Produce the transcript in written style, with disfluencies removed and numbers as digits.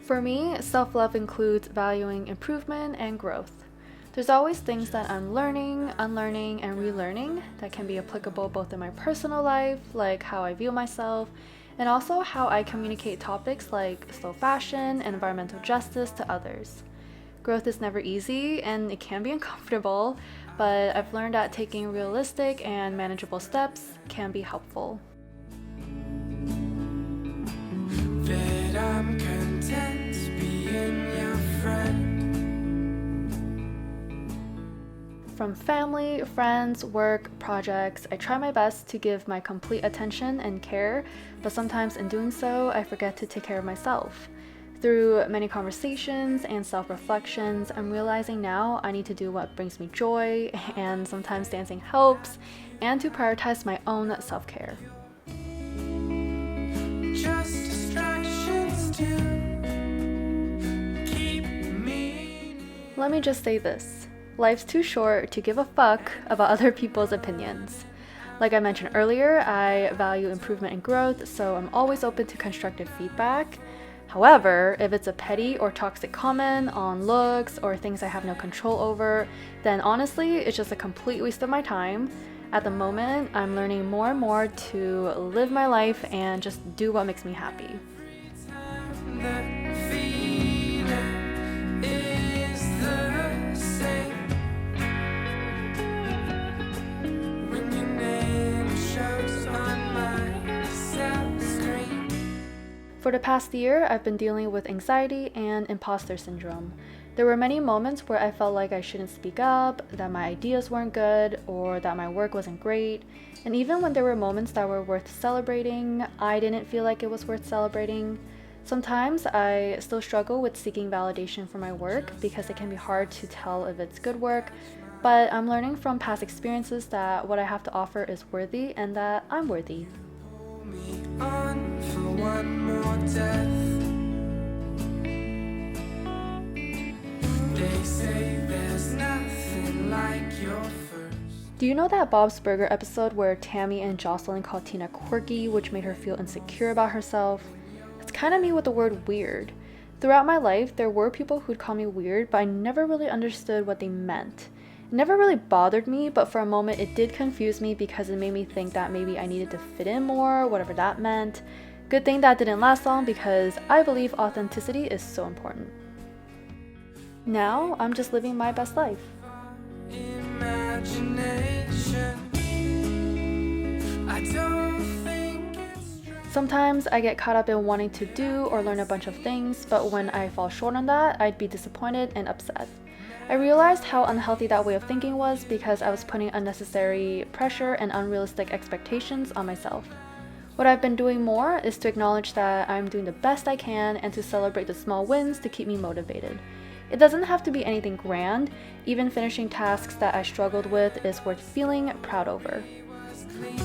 For me, self-love includes valuing improvement and growth. There's always things that I'm learning, unlearning, and relearning that can be applicable both in my personal life, like how I view myself, and also how I communicate topics like slow fashion and environmental justice to others. Growth is never easy and it can be uncomfortable, but I've learned that taking realistic and manageable steps can be helpful. That I'm content being your friend. From family, friends, work, projects, I try my best to give my complete attention and care, but sometimes in doing so, I forget to take care of myself. Through many conversations and self-reflections, I'm realizing now I need to do what brings me joy, and sometimes dancing helps, and to prioritize my own self-care. Just distractions to keep me. Let me just say this. Life's too short to give a fuck about other people's opinions. Like I mentioned earlier, I value improvement and growth, so I'm always open to constructive feedback. However, if it's a petty or toxic comment on looks or things I have no control over, then honestly, it's just a complete waste of my time. At the moment, I'm learning more and more to live my life and just do what makes me happy. That feeling is the same when your name shows on my cell screen. For the past year, I've been dealing with anxiety and imposter syndrome. There were many moments where I felt like I shouldn't speak up, that my ideas weren't good, or that my work wasn't great. And even when there were moments that were worth celebrating, I didn't feel like it was worth celebrating. Sometimes I still struggle with seeking validation for my work because it can be hard to tell if it's good work, but I'm learning from past experiences that what I have to offer is worthy and that I'm worthy. Pull me on for one more death. They say there's nothing like your first. Do you know that Bob's Burger episode where Tammy and Jocelyn called Tina quirky, which made her feel insecure about herself? It's kind of me with the word weird. Throughout my life, there were people who'd call me weird, but I never really understood what they meant. It never really bothered me, but for a moment it did confuse me because it made me think that maybe I needed to fit in more, whatever that meant. Good thing that didn't last long because I believe authenticity is so important. Now, I'm just living my best life. Imagination. I don't think it's true. Sometimes I get caught up in wanting to do or learn a bunch of things, but when I fall short on that, I'd be disappointed and upset. I realized how unhealthy that way of thinking was because I was putting unnecessary pressure and unrealistic expectations on myself. What I've been doing more is to acknowledge that I'm doing the best I can and to celebrate the small wins to keep me motivated. It doesn't have to be anything grand. Even finishing tasks that I struggled with is worth feeling proud over. It was clean.